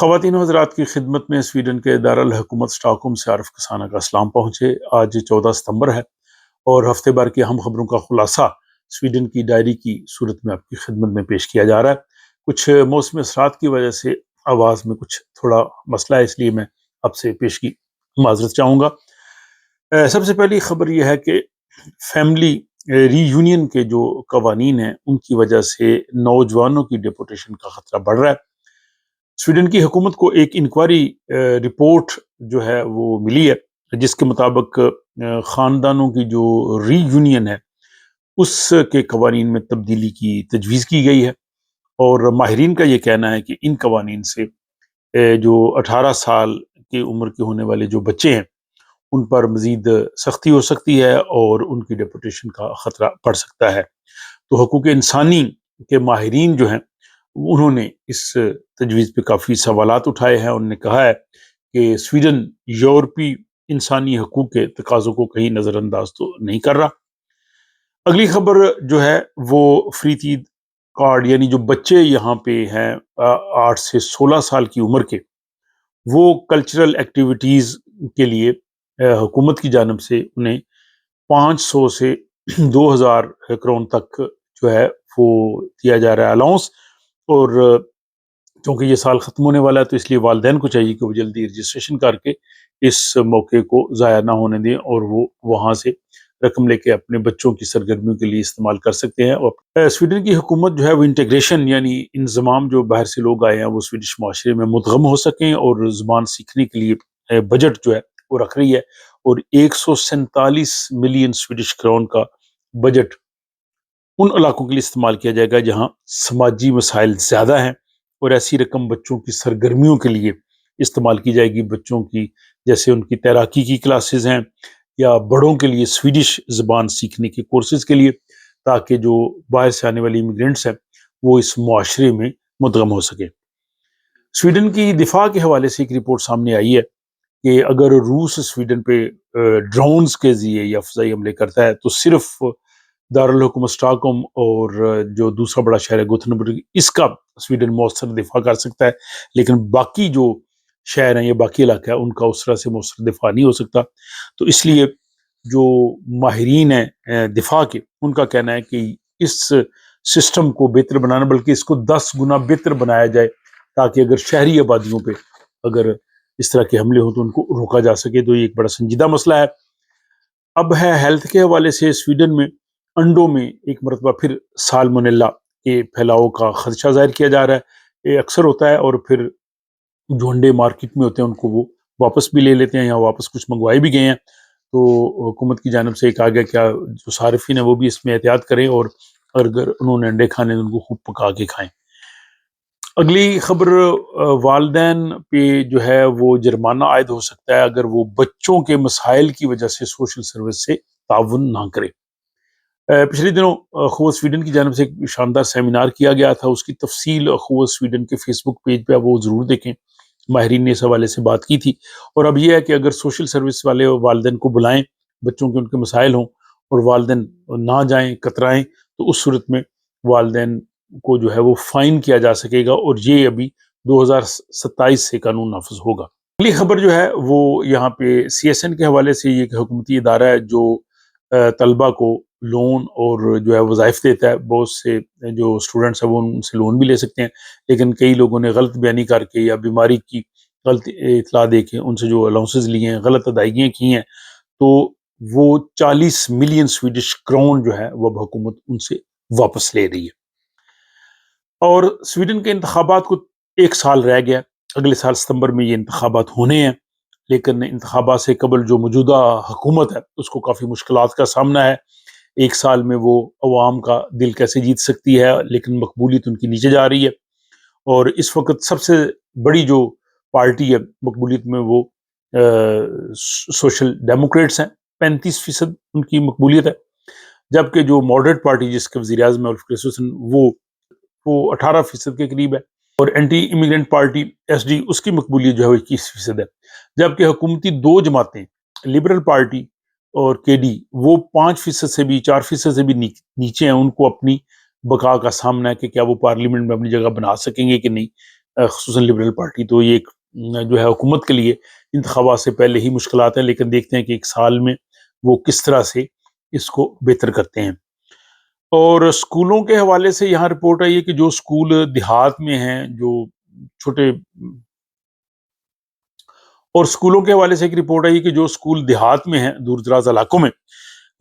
خواتین و حضرات کی خدمت میں سویڈن کے دارالحکومت اسٹاک سے عارف کسانہ کا اسلام پہنچے۔ آج 14 ستمبر ہے اور ہفتے بھر کی اہم خبروں کا خلاصہ سویڈن کی ڈائری کی صورت میں آپ کی خدمت میں پیش کیا جا رہا ہے۔ کچھ موسمی اثرات کی وجہ سے آواز میں کچھ تھوڑا مسئلہ ہے، اس لیے میں آپ سے پیش کی معذرت چاہوں گا۔ سب سے پہلی خبر یہ ہے کہ فیملی ری یونین کے جو قوانین ہیں ان کی وجہ سے نوجوانوں کی ڈیپورٹیشن کا خطرہ بڑھ رہا ہے۔ سویڈن کی حکومت کو ایک انکوائری رپورٹ جو ہے وہ ملی ہے، جس کے مطابق خاندانوں کی جو ری یونین ہے اس کے قوانین میں تبدیلی کی تجویز کی گئی ہے، اور ماہرین کا یہ کہنا ہے کہ ان قوانین سے جو 18 سال کی عمر کے ہونے والے جو بچے ہیں ان پر مزید سختی ہو سکتی ہے اور ان کی ڈیپورٹیشن کا خطرہ بڑھ سکتا ہے۔ تو حقوق انسانی کے ماہرین جو ہیں انہوں نے اس تجویز پہ کافی سوالات اٹھائے ہیں۔ انہوں نے کہا ہے کہ سویڈن یورپی انسانی حقوق کے تقاضوں کو کہیں نظر انداز تو نہیں کر رہا۔ اگلی خبر جو ہے وہ فریتید کارڈ، یعنی جو بچے یہاں پہ ہیں 8 سے 16 سال کی عمر کے، وہ کلچرل ایکٹیویٹیز کے لیے حکومت کی جانب سے انہیں 500 سے 2000 کرون تک جو ہے وہ دیا جا رہا ہے الاؤنس، اور چونکہ یہ سال ختم ہونے والا ہے تو اس لیے والدین کو چاہیے کہ وہ جلدی رجسٹریشن کر کے اس موقع کو ضائع نہ ہونے دیں اور وہ وہاں سے رقم لے کے اپنے بچوں کی سرگرمیوں کے لیے استعمال کر سکتے ہیں۔ اور سویڈن کی حکومت جو ہے وہ انٹیگریشن یعنی انضمام، جو باہر سے لوگ آئے ہیں وہ سویڈش معاشرے میں مدغم ہو سکیں اور زبان سیکھنے کے لیے بجٹ جو ہے وہ رکھ رہی ہے، اور 147 ملین سویڈش کرون کا بجٹ ان علاقوں کے لیے استعمال کیا جائے گا جہاں سماجی مسائل زیادہ ہیں، اور ایسی رقم بچوں کی سرگرمیوں کے لیے استعمال کی جائے گی، بچوں کی جیسے ان کی تیراکی کی کلاسز ہیں یا بڑوں کے لیے سویڈش زبان سیکھنے کے کورسز کے لیے، تاکہ جو باہر سے آنے والی امیگرینٹس ہیں وہ اس معاشرے میں مدغم ہو سکے۔ سویڈن کی دفاع کے حوالے سے ایک رپورٹ سامنے آئی ہے کہ اگر روس سویڈن پہ ڈرونز کے ذریعے یا فضائی حملے کرتا ہے تو صرف دارالحکومت اسٹاکہولم اور جو دوسرا بڑا شہر ہے گوتھنبرگ، اس کا سویڈن مؤثر دفاع کر سکتا ہے، لیکن باقی جو شہر ہیں یا باقی علاقہ ہے ان کا اس طرح سے مؤثر دفاع نہیں ہو سکتا۔ تو اس لیے جو ماہرین ہیں دفاع کے، ان کا کہنا ہے کہ اس سسٹم کو بہتر بنانا، بلکہ اس کو 10 گنا بہتر بنایا جائے تاکہ اگر شہری آبادیوں پہ اگر اس طرح کے حملے ہوں تو ان کو روکا جا سکے۔ تو یہ ایک بڑا سنجیدہ مسئلہ ہے۔ اب ہے ہیلتھ کے حوالے سے، سویڈن میں انڈوں میں ایک مرتبہ پھر سالمونیلا کے پھیلاؤ کا خدشہ ظاہر کیا جا رہا ہے۔ یہ اکثر ہوتا ہے، اور پھر جو انڈے مارکیٹ میں ہوتے ہیں ان کو وہ واپس بھی لے لیتے ہیں، یا واپس کچھ منگوائے بھی گئے ہیں۔ تو حکومت کی جانب سے ایک آ گیا کیا جو صارفین ہیں وہ بھی اس میں احتیاط کریں، اور اگر انہوں نے انڈے کھانے تو ان کو خوب پکا کے کھائیں۔ اگلی خبر، والدین پہ جو ہے وہ جرمانہ عائد ہو سکتا ہے اگر وہ بچوں کے مسائل کی وجہ سے سوشل سروس سے تعاون نہ کرے۔ پچھلے دنوں اخوت سویڈن کی جانب سے ایک شاندار سیمینار کیا گیا تھا، اس کی تفصیل اخوت سویڈن کے فیس بک پیج پہ وہ ضرور دیکھیں، ماہرین نے اس حوالے سے بات کی تھی۔ اور اب یہ ہے کہ اگر سوشل سروس والے والدین کو بلائیں، بچوں کے ان کے مسائل ہوں اور والدین نہ جائیں، کترائیں، تو اس صورت میں والدین کو جو ہے وہ فائن کیا جا سکے گا، اور یہ ابھی 2027 سے قانون نافذ ہوگا۔ اگلی خبر جو ہے وہ یہاں پہ CSN کے حوالے سے، یہ ایک حکومتی ادارہ ہے جو طلبہ کو لون اور جو ہے وظائف دیتا ہے۔ بہت سے جو اسٹوڈنٹس ہیں وہ ان سے لون بھی لے سکتے ہیں، لیکن کئی لوگوں نے غلط بیانی کر کے یا بیماری کی غلط اطلاع دے کے ان سے جو الاؤنسز لیے ہیں، غلط ادائیگیاں کی ہیں، تو وہ 40 ملین سویڈش کرون جو ہے وہ اب حکومت ان سے واپس لے رہی ہے۔ اور سویڈن کے انتخابات کو 1 سال رہ گیا، اگلے سال ستمبر میں یہ انتخابات ہونے ہیں، لیکن انتخابات سے قبل جو موجودہ حکومت ہے اس کو کافی مشکلات کا سامنا ہے۔ 1 سال میں وہ عوام کا دل کیسے جیت سکتی ہے، لیکن مقبولیت ان کی نیچے جا رہی ہے، اور اس وقت سب سے بڑی جو پارٹی ہے مقبولیت میں وہ سوشل ڈیموکریٹس ہیں، 35% ان کی مقبولیت ہے، جبکہ جو ماڈریٹ پارٹی جس کے وزیر اعظم ہے وہ 18% کے قریب ہے، اور اینٹی امیگرینٹ پارٹی SD اس کی مقبولیت جو ہے وہ 21% ہے، جبکہ حکومتی 2 جماعتیں لبرل پارٹی اور KD وہ 5% سے بھی 4% سے بھی نیچے ہیں۔ ان کو اپنی بقا کا سامنا ہے کہ کیا وہ پارلیمنٹ میں اپنی جگہ بنا سکیں گے کہ نہیں، خصوصاً لبرل پارٹی. تو یہ ایک جو ہے حکومت کے لیے انتخابات سے پہلے ہی مشکلات ہیں، لیکن دیکھتے ہیں کہ ایک سال میں وہ کس طرح سے اس کو بہتر کرتے ہیں. اور اسکولوں کے حوالے سے یہاں رپورٹ آئی ہے کہ جو اسکول دیہات میں ہیں، جو چھوٹے، اور اسکولوں کے حوالے سے ایک رپورٹ آئی ہے کہ جو اسکول دیہات میں ہیں، دور دراز علاقوں میں،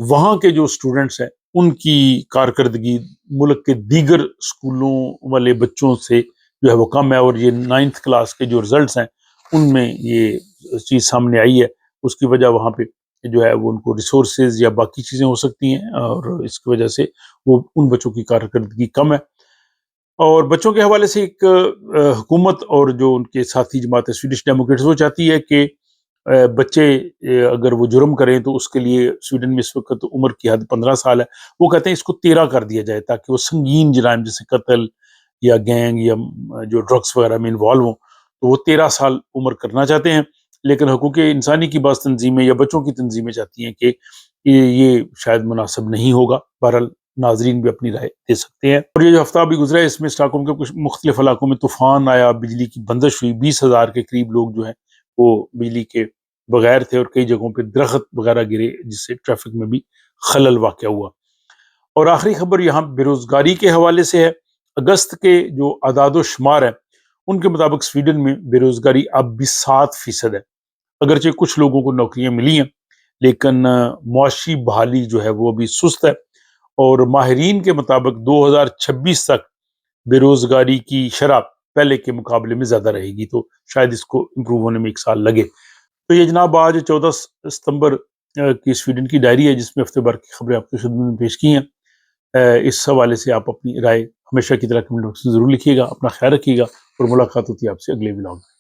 وہاں کے جو اسٹوڈنٹس ہیں ان کی کارکردگی ملک کے دیگر اسکولوں والے بچوں سے جو ہے وہ کم ہے. اور یہ 9th کلاس کے جو رزلٹس ہیں ان میں یہ چیز سامنے آئی ہے. اس کی وجہ وہاں پہ جو ہے وہ ان کو ریسورسز یا باقی چیزیں ہو سکتی ہیں، اور اس کی وجہ سے وہ ان بچوں کی کارکردگی کم ہے. اور بچوں کے حوالے سے ایک حکومت اور جو ان کے ساتھی جماعت ہے سویڈش ڈیموکریٹس، وہ چاہتی ہے کہ بچے اگر وہ جرم کریں تو اس کے لیے سویڈن میں اس وقت عمر کی حد 15 سال ہے. وہ کہتے ہیں اس کو 13 کر دیا جائے تاکہ وہ سنگین جرائم جیسے قتل یا گینگ یا جو ڈرگس وغیرہ میں انوالو ہوں تو وہ 13 سال عمر کرنا چاہتے ہیں. لیکن حقوق انسانی کی بعض تنظیمیں یا بچوں کی تنظیمیں چاہتی ہیں کہ یہ شاید مناسب نہیں ہوگا. بہرحال ناظرین بھی اپنی رائے دے سکتے ہیں. اور یہ جو ہفتہ بھی گزرا ہے اس میں اسٹاک ہوم کے کچھ مختلف علاقوں میں طوفان آیا، بجلی کی بندش ہوئی، 20,000 کے قریب لوگ جو ہیں وہ بجلی کے بغیر تھے، اور کئی جگہوں پہ درخت وغیرہ گرے جس سے ٹریفک میں بھی خلل واقع ہوا. اور آخری خبر یہاں بے روزگاری کے حوالے سے ہے. اگست کے جو اعداد و شمار ہیں ان کے مطابق سویڈن میں بے روزگاری اب بھی 7% ہے. اگرچہ کچھ لوگوں کو نوکریاں ملی ہیں لیکن معاشی بحالی جو ہے وہ ابھی سست ہے. اور ماہرین کے مطابق 2026 تک بے روزگاری کی شرح پہلے کے مقابلے میں زیادہ رہے گی، تو شاید اس کو امپروو ہونے میں 1 سال لگے. تو یہ جناب آج 14 ستمبر کی سویڈن کی ڈائری ہے جس میں ہفتے بھر کی خبریں آپ کی خدمت میں پیش کی ہیں. اس حوالے سے آپ اپنی رائے ہمیشہ کی طرح کمنٹ باکس میں ضرور لکھیے گا. اپنا خیال رکھیے گا اور ملاقات ہوتی ہے آپ سے اگلے ولاگ میں.